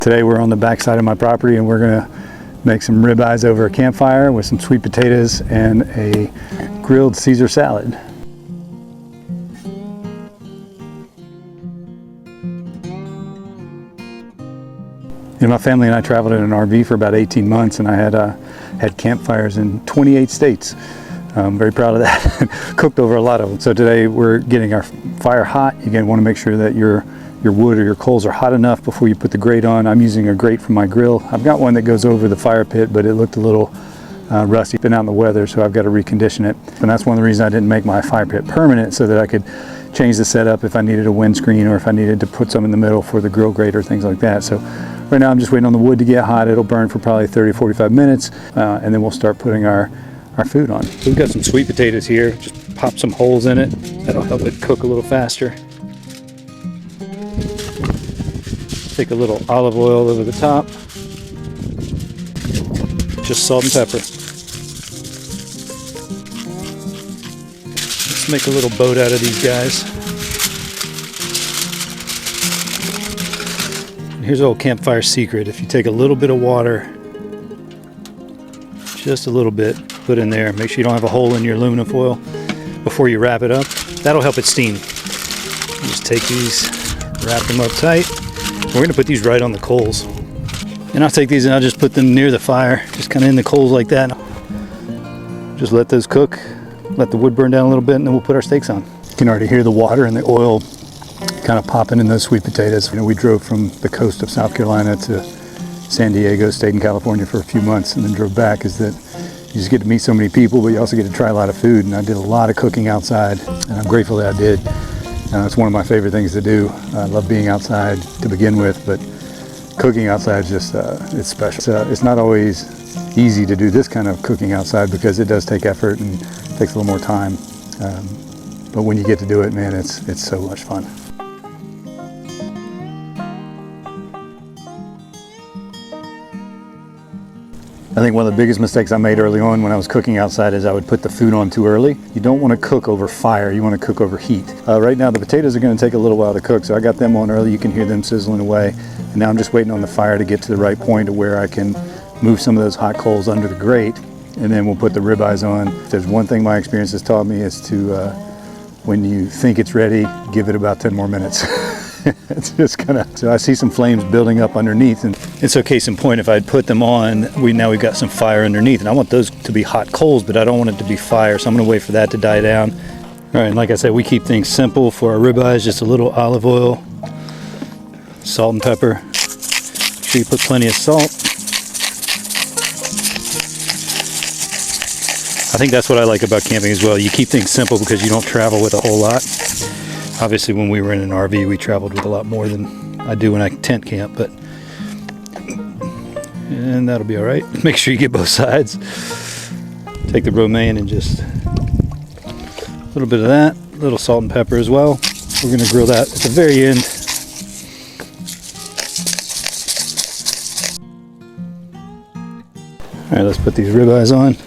Today we're on the back side of my property and we're gonna make some ribeyes over a campfire with some sweet potatoes and a grilled Caesar salad. You know, my family and I traveled in an RV for about 18 months and I had campfires in 28 states. I'm very proud of that. Cooked over a lot of them. So today we're getting our fire hot. You again want to make sure that your wood or your coals are hot enough before you put the grate on. I'm using a grate for my grill. I've got one that goes over the fire pit, but it looked a little rusty. Been out in the weather, so I've got to recondition it. And that's one of the reasons I didn't make my fire pit permanent, so that I could change the setup if I needed a windscreen or if I needed to put some in the middle for the grill grate or things like that. So right now I'm just waiting on the wood to get hot. It'll burn for probably 30-45 minutes, and then we'll start putting our food on. We've got some sweet potatoes here. Just pop some holes in it. That'll help it cook a little faster. Take a little olive oil over the top. Just salt and pepper. Let's make a little boat out of these guys. Here's a little campfire secret. If you take a little bit of water, just a little bit, put in there. Make sure you don't have a hole in your aluminum foil before you wrap it up. That'll help it steam. Just take these, wrap them up tight. We're gonna put these right on the coals. And I'll take these and I'll just put them near the fire, just kind of in the coals like that. Just let those cook, let the wood burn down a little bit, and then we'll put our steaks on. You can already hear the water and the oil kind of popping in those sweet potatoes. You know, we drove from the coast of South Carolina to San Diego, stayed in California for a few months, and then drove back. Is that you just get to meet so many people, but you also get to try a lot of food. And I did a lot of cooking outside, and I'm grateful that I did. It's one of my favorite things to do. I love being outside to begin with, but cooking outside is just, it's special. It's not always easy to do this kind of cooking outside because it does take effort and takes a little more time. But when you get to do it, man, it's so much fun. I think one of the biggest mistakes I made early on when I was cooking outside is I would put the food on too early. You don't want to cook over fire, you want to cook over heat. Right now the potatoes are going to take a little while to cook, so I got them on early. You can hear them sizzling away. And now I'm just waiting on the fire to get to the right point to where I can move some of those hot coals under the grate, and then we'll put the ribeyes on. If there's one thing my experience has taught me is to, when you think it's ready, give it about 10 more minutes. It's just kind of, so I see some flames building up underneath, and so case in point, if I'd put them on, now we've got some fire underneath, and I want those to be hot coals, but I don't want it to be fire, so I'm going to wait for that to die down. All right, and like I said, we keep things simple for our ribeyes, just a little olive oil, salt and pepper. Make sure you put plenty of salt. I think that's what I like about camping as well. You keep things simple because you don't travel with a whole lot. Obviously, when we were in an RV, we traveled with a lot more than I do when I tent camp, and that'll be all right. Make sure you get both sides. Take the romaine and just a little bit of that, a little salt and pepper as well. We're gonna grill that at the very end. All right, let's put these ribeyes on.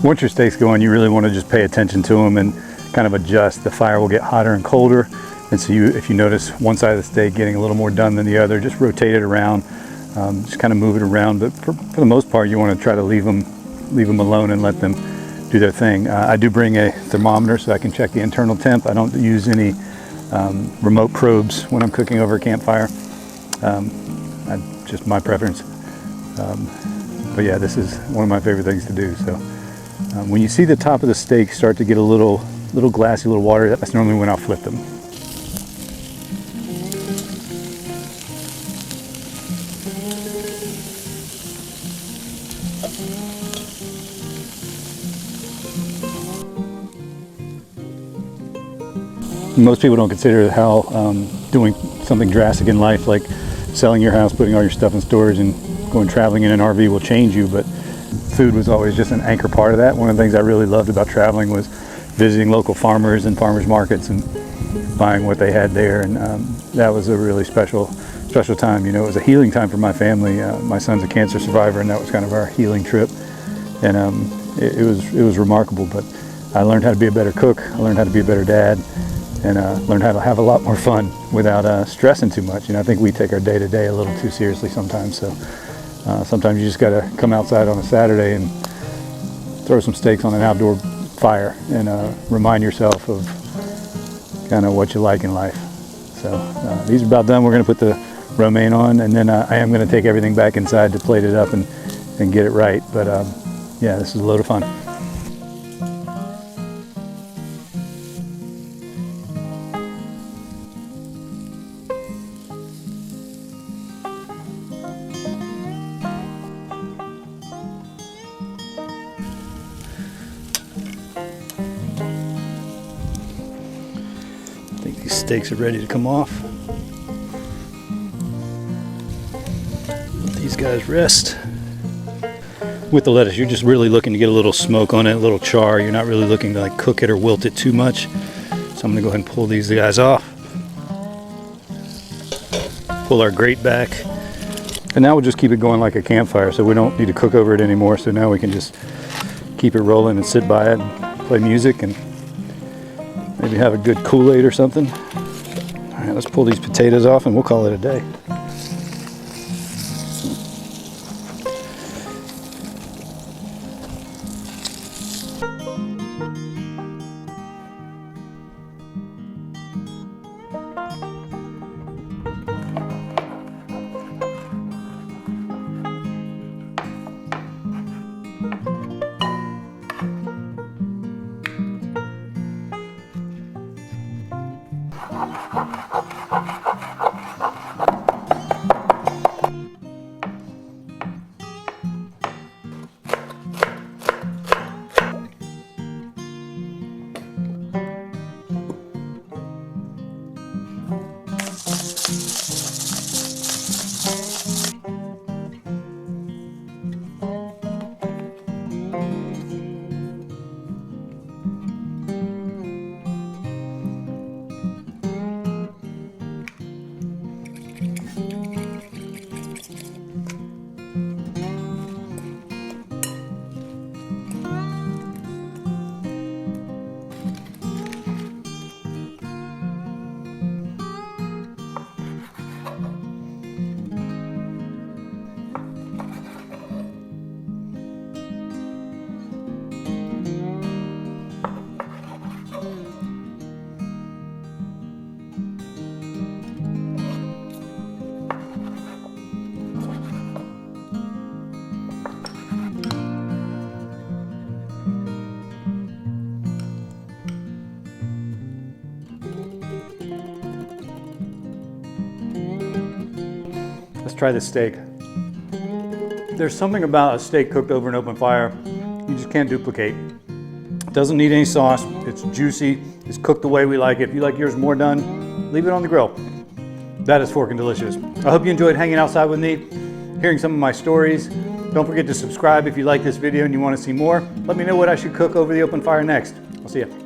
Once your steak's going, you really want to just pay attention to them and kind of adjust. The fire will get hotter and colder, and so if you notice one side of the steak getting a little more done than the other, just rotate it around, just kind of move it around. But for the most part, you want to try to leave them alone and let them do their thing. I do bring a thermometer so I can check the internal temp. I don't use any remote probes when I'm cooking over a campfire. Just my preference. But yeah, this is one of my favorite things to do. So. When you see the top of the steak start to get a little glassy, a little watery, that's normally when I'll flip them. Most people don't consider how doing something drastic in life, like selling your house, putting all your stuff in storage, and going traveling in an RV will change you, but food was always just an anchor part of that. One of the things I really loved about traveling was visiting local farmers and farmers markets and buying what they had there, and that was a really special time. You know, it was a healing time for my family. My son's a cancer survivor, and that was kind of our healing trip, and it was remarkable. But I learned how to be a better cook. I learned how to be a better dad, and learned how to have a lot more fun without stressing too much. You know, I think we take our day-to-day a little too seriously sometimes. So sometimes you just got to come outside on a Saturday and throw some steaks on an outdoor fire and remind yourself of kind of what you like in life. So these are about done. We're going to put the romaine on, and then I am going to take everything back inside to plate it up and get it right. But yeah, this is a load of fun. I think these steaks are ready to come off. Let these guys rest. With the lettuce, you're just really looking to get a little smoke on it, a little char. You're not really looking to like cook it or wilt it too much. So I'm gonna go ahead and pull these guys off. Pull our grate back. And now we'll just keep it going like a campfire, so we don't need to cook over it anymore. So now we can just keep it rolling and sit by it and play music and maybe have a good Kool-Aid or something. All right, let's pull these potatoes off and we'll call it a day. Let's try this steak. There's something about a steak cooked over an open fire you just can't duplicate. It doesn't need any sauce. It's juicy. It's cooked the way we like it. If you like yours more done, leave it on the grill. That is forking delicious. I hope you enjoyed hanging outside with me, hearing some of my stories. Don't forget to subscribe if you like this video and you want to see more. Let me know what I should cook over the open fire next. I'll see you.